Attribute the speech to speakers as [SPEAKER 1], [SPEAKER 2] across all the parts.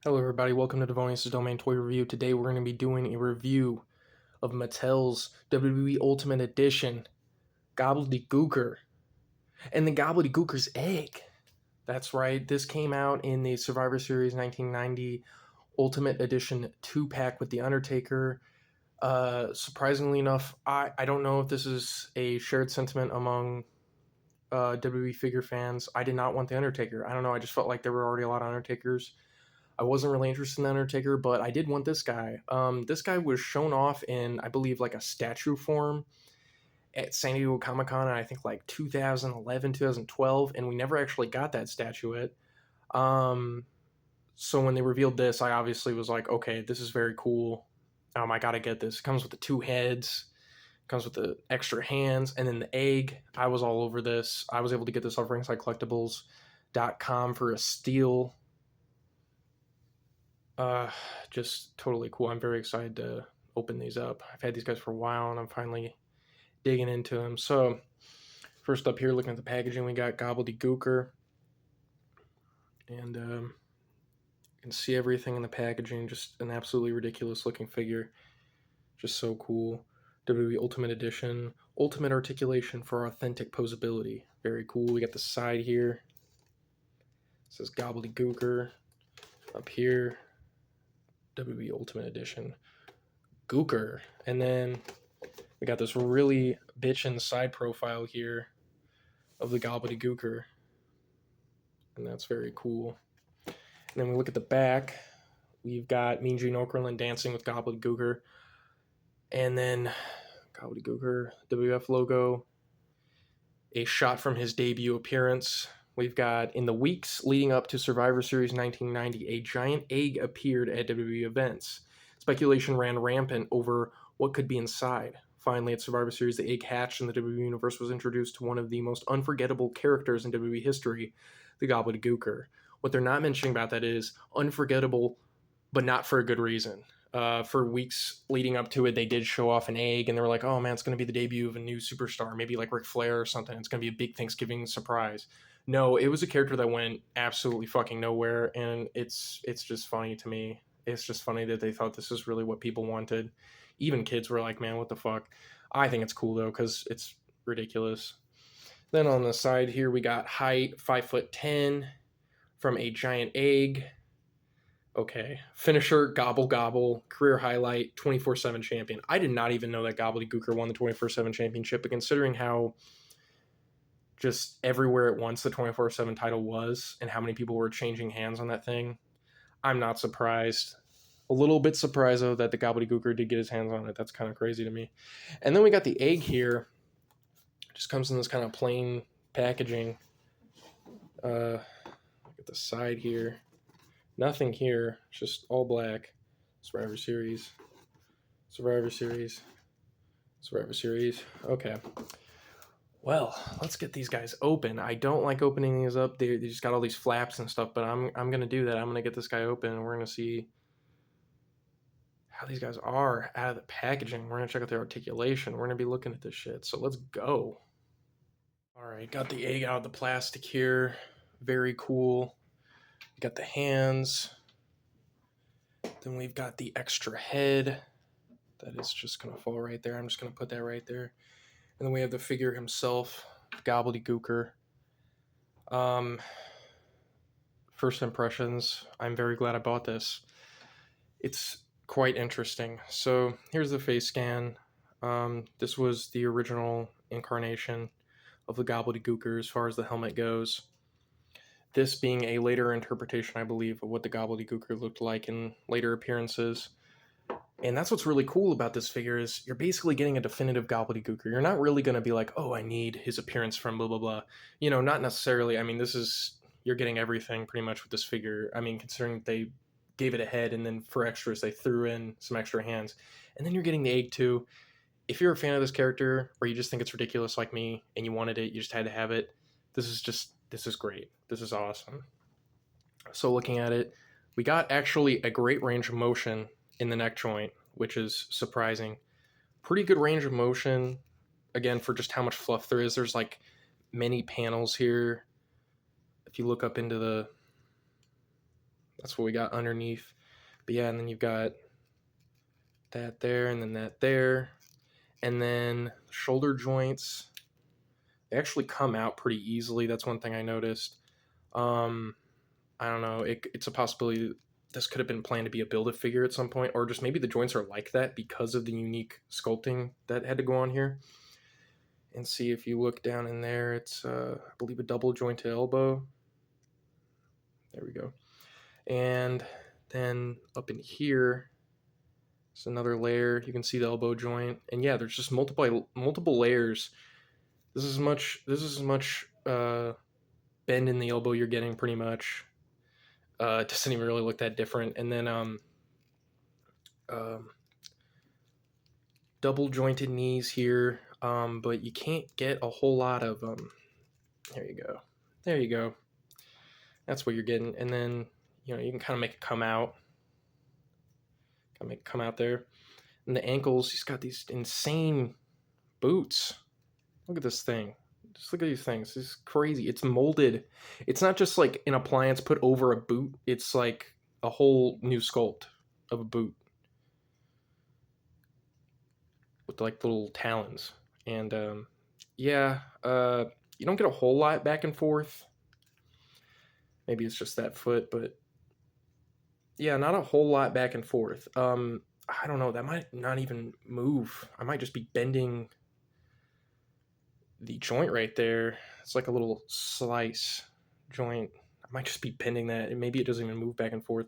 [SPEAKER 1] Hello everybody, welcome to Devonius' Domain Toy Review. Today we're going to be doing a review of Mattel's WWE Ultimate Edition Gobbledy Gooker and the Gobbledy Gooker's egg. That's right, this came out in the Survivor Series 1990 Ultimate Edition 2-pack with The Undertaker. Surprisingly enough, I don't know if this is a shared sentiment among WWE figure fans. I did not want The Undertaker. I don't know, I just felt like there were already a lot of Undertakers. I wasn't really interested in the Undertaker, but I did want this guy. This guy was shown off in, I believe, like a statue form at San Diego Comic Con in I think like 2011, 2012, and we never actually got that statuette. Um, so when they revealed this, I obviously was like, okay, this is very cool. I gotta get this. It comes with the two heads, comes with the extra hands, and then the egg. I was all over this. I was able to get this off ringsidecollectibles.com for a steal. Uh, just totally cool. I'm very excited to open these up. I've had these guys for a while, and I'm finally digging into them. So, first up here, looking at the packaging, we got Gobbledy Gooker, and you can see everything in the packaging. Just an absolutely ridiculous looking figure. Just so cool. WWE Ultimate Edition, ultimate articulation for authentic posability. Very cool. We got the side here. It says Gobbledy Gooker. Up here, WWE Ultimate Edition. Gooker. And then we got this really bitchin' side profile here of the Gobbledy Gooker. And that's very cool. And then we look at the back. We've got Mean Gene Okerlund dancing with Gobbledy Gooker. And then Gobbledy Gooker, WF logo. A shot from his debut appearance. We've got, in the weeks leading up to Survivor Series 1990, a giant egg appeared at WWE events. Speculation ran rampant over what could be inside. Finally, at Survivor Series, the egg hatched and the WWE Universe was introduced to one of the most unforgettable characters in WWE history, the Gobbledy Gooker. What they're not mentioning about that is unforgettable, but not for a good reason. For weeks leading up to it, they did show off an egg, and they were like, "Oh man, it's going to be the debut of a new superstar, maybe like Ric Flair or something. It's going to be a big Thanksgiving surprise." No, it was a character that went absolutely fucking nowhere, and it's just funny to me. It's just funny that they thought this is really what people wanted. Even kids were like, "Man, what the fuck?" I think it's cool though because it's ridiculous. Then on the side here, we got height 5'10" from a giant egg. Okay. Finisher, Gobble Gobble, career highlight, 24/7 champion. I did not even know that Gobbledy Gooker won the 24/7 championship, but considering how just everywhere at once the 24/7 title was and how many people were changing hands on that thing, I'm not surprised. A little bit surprised, though, that the Gobbledy Gooker did get his hands on it. That's kind of crazy to me. And then we got the egg here. It just comes in this kind of plain packaging. Look at the side here. Nothing here. It's just all black. Survivor Series. Survivor Series. Survivor Series. Okay. Well, let's get these guys open. I don't like opening these up. They just got all these flaps and stuff, but I'm gonna do that. I'm gonna get this guy open, and we're gonna see how these guys are out of the packaging. We're gonna check out their articulation. We're gonna be looking at this shit. So let's go. All right, got the egg out of the plastic here. Very cool. We got the hands. Then we've got the extra head. That is just going to fall right there. I'm just going to put that right there. And then we have the figure himself, Gobbledy Gooker. First impressions, I'm very glad I bought this. It's quite interesting. So here's the face scan. This was the original incarnation of the Gobbledy Gooker as far as the helmet goes. This being a later interpretation, I believe, of what the Gobbledy Gooker looked like in later appearances. And that's what's really cool about this figure is you're basically getting a definitive Gobbledy Gooker. You're not really going to be like, oh, I need his appearance from blah, blah, blah. You know, not necessarily. I mean, you're getting everything pretty much with this figure. I mean, considering they gave it a head and then for extras, they threw in some extra hands. And then you're getting the egg too. If you're a fan of this character or you just think it's ridiculous like me and you wanted it, you just had to have it, this is great. This is awesome. So looking at it, we got actually a great range of motion in the neck joint, which is surprising. Pretty good range of motion, again, for just how much fluff there is. There's like many panels here. If you look up into That's what we got underneath. But yeah, and then you've got that there, and then that there. And then shoulder joints, they actually come out pretty easily. That's one thing I noticed. Um, I don't know. It's a possibility this could have been planned to be a Build-A-Figure at some point, or just maybe the joints are like that because of the unique sculpting that had to go on here. And see, if you look down in there, it's, I believe, a double jointed elbow. There we go. And then up in here, it's another layer. You can see the elbow joint. And yeah, there's just multiple layers. This is as much bend in the elbow you're getting pretty much. It doesn't even really look that different. And then um, double jointed knees here, but you can't get a whole lot of there you go. There you go. That's what you're getting. And then, you know, you can kind of make it come out. Kind of make it come out there. And the ankles, he's got these insane boots. Look at this thing. Just look at these things. This is crazy. It's molded. It's not just like an appliance put over a boot. It's like a whole new sculpt of a boot with like little talons. And yeah, you don't get a whole lot back and forth. Maybe it's just that foot, but yeah, not a whole lot back and forth. I don't know. That might not even move. I might just be bending the joint right there. It's like a little slice joint. I might just be bending that, and maybe it doesn't even move back and forth.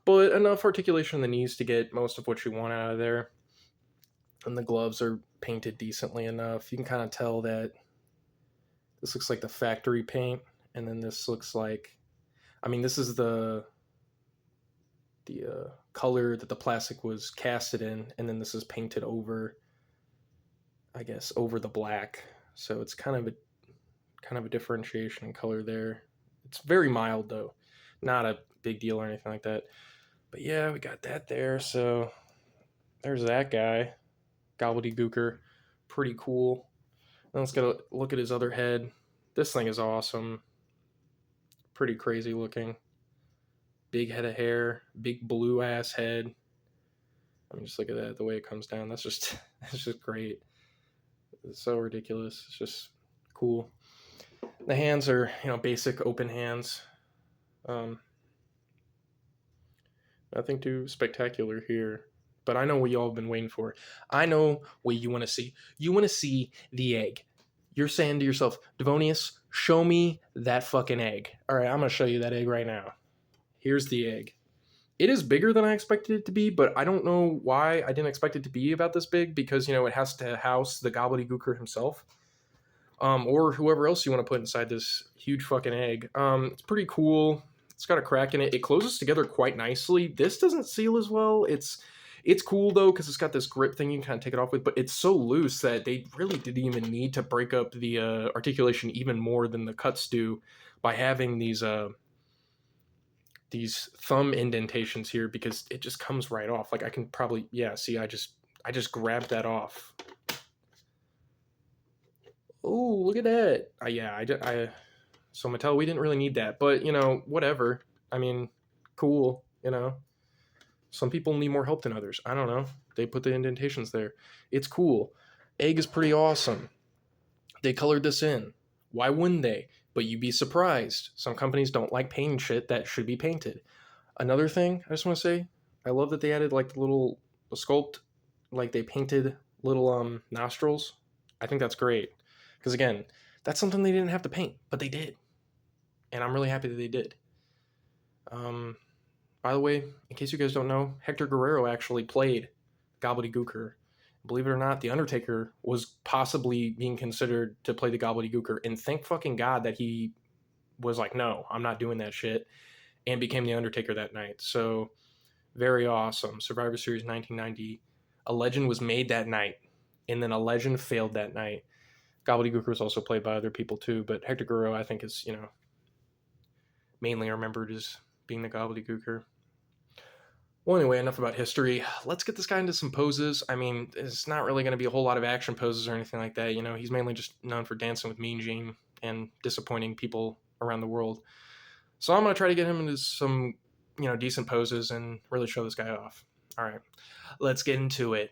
[SPEAKER 1] But enough articulation in the knees to get most of what you want out of there. And the gloves are painted decently enough. You can kind of tell that this looks like the factory paint, and then this looks like, I mean, this is the color that the plastic was casted in, and then this is painted over, I guess, over the black. So it's kind of a differentiation in color there. It's very mild though, not a big deal or anything like that. But yeah, we got that there. So there's that guy, Gobbledy Gooker, pretty cool. Now let's get a look at his other head. This thing is awesome, pretty crazy looking. Big head of hair, big blue ass head. I mean, just look at that, the way it comes down. That's just great. It's so ridiculous. It's just cool. The hands are, you know, basic open hands. Nothing too spectacular here. But I know what y'all have been waiting for. I know what you want to see. You want to see the egg. You're saying to yourself, Devonius, show me that fucking egg. All right, I'm going to show you that egg right now. Here's the egg. It is bigger than I expected it to be, but I don't know why I didn't expect it to be about this big, because, you know, it has to house the Gobbledy Gooker himself. Or whoever else you want to put inside this huge fucking egg. It's pretty cool. It's got a crack in it. It closes together quite nicely. This doesn't seal as well. It's cool though, because it's got this grip thing you can kind of take it off with, but it's so loose that they really didn't even need to break up the articulation even more than the cuts do by having these thumb indentations here, because it just comes right off. Like I can probably, yeah, see, I just grabbed that off. Oh, look at that. So Mattel, we didn't really need that, but you know, whatever. I mean, cool, you know. Some people need more help than others. I don't know. They put the indentations there. It's cool. Egg is pretty awesome. They colored this in. Why wouldn't they? But you'd be surprised. Some companies don't like painting shit that should be painted. Another thing I just want to say, I love that they added like the little sculpt, like they painted little nostrils. I think that's great. Because again, that's something they didn't have to paint, but they did. And I'm really happy that they did. By the way, in case you guys don't know, Hector Guerrero actually played Gobbledy Gooker. Believe it or not, The Undertaker was possibly being considered to play the Gobbledy Gooker. And thank fucking God that he was like, no, I'm not doing that shit. And became The Undertaker that night. So, very awesome. Survivor Series 1990. A legend was made that night. And then a legend failed that night. Gobbledy Gooker was also played by other people too. But Hector Guerrero, I think, is, you know, mainly remembered as being the Gobbledy Gooker. Well, anyway, enough about history. Let's get this guy into some poses. I mean, it's not really going to be a whole lot of action poses or anything like that. You know, he's mainly just known for dancing with Mean Gene and disappointing people around the world. So I'm going to try to get him into some decent poses and really show this guy off. All right, let's get into it.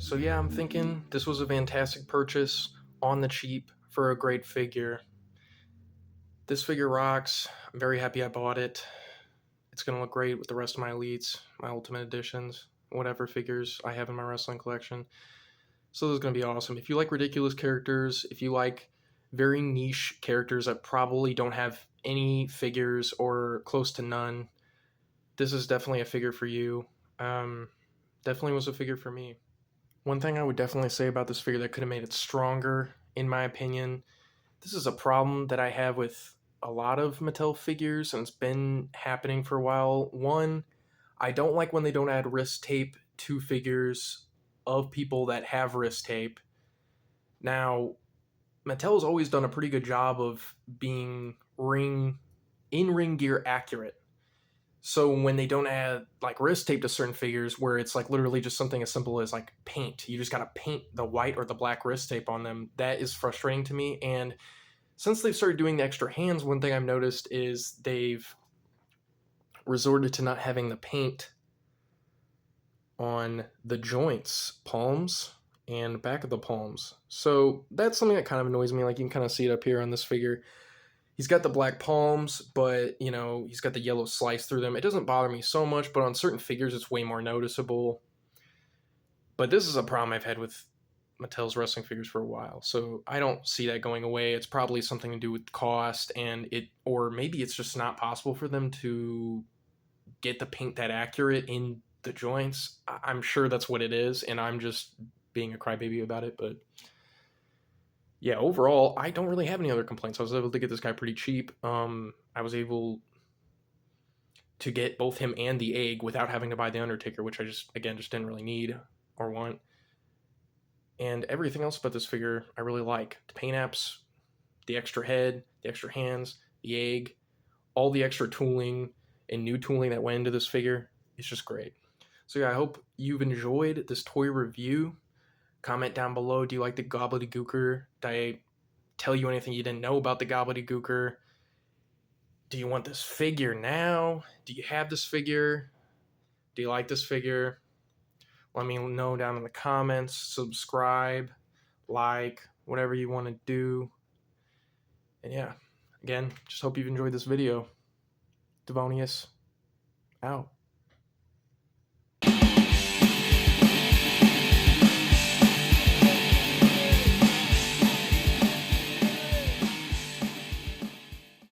[SPEAKER 1] So yeah, I'm thinking this was a fantastic purchase on the cheap for a great figure. This figure rocks. I'm very happy I bought it. It's going to look great with the rest of my elites, my ultimate editions, whatever figures I have in my wrestling collection. So this is going to be awesome. If you like ridiculous characters, if you like very niche characters that probably don't have any figures or close to none, this is definitely a figure for you. Definitely was a figure for me. One thing I would definitely say about this figure that could have made it stronger, in my opinion, this is a problem that I have with a lot of Mattel figures, and it's been happening for a while. One, I don't like when they don't add wrist tape to figures of people that have wrist tape. Now, Mattel's always done a pretty good job of being in-ring gear accurate. So when they don't add like wrist tape to certain figures where it's like literally just something as simple as like paint, you just got to paint the white or the black wrist tape on them, that is frustrating to me. And since they've started doing the extra hands, one thing I've noticed is they've resorted to not having the paint on the joints, palms, and back of the palms. So that's something that kind of annoys me. Like you can kind of see it up here on this figure. He's got the black palms, but he's got the yellow slice through them. It doesn't bother me so much, but on certain figures it's way more noticeable. But this is a problem I've had with Mattel's wrestling figures for a while, so I don't see that going away. It's probably something to do with cost, or maybe it's just not possible for them to get the paint that accurate in the joints. I'm sure that's what it is, and I'm just being a crybaby about it. But yeah, overall, I don't really have any other complaints. I was able to get this guy pretty cheap. I was able to get both him and the egg without having to buy the Undertaker, which I just didn't really need or want. And everything else about this figure I really like. The paint apps, the extra head, the extra hands, the egg, all the extra tooling and new tooling that went into this figure. It's just great. So yeah, I hope you've enjoyed this toy review. Comment down below, do you like the Gobbledy Gooker? Did I tell you anything you didn't know about the Gobbledy Gooker? Do you want this figure now? Do you have this figure? Do you like this figure? Let me know down in the comments. Subscribe, like, whatever you want to do. And yeah, again, just hope you've enjoyed this video. Devonius, out.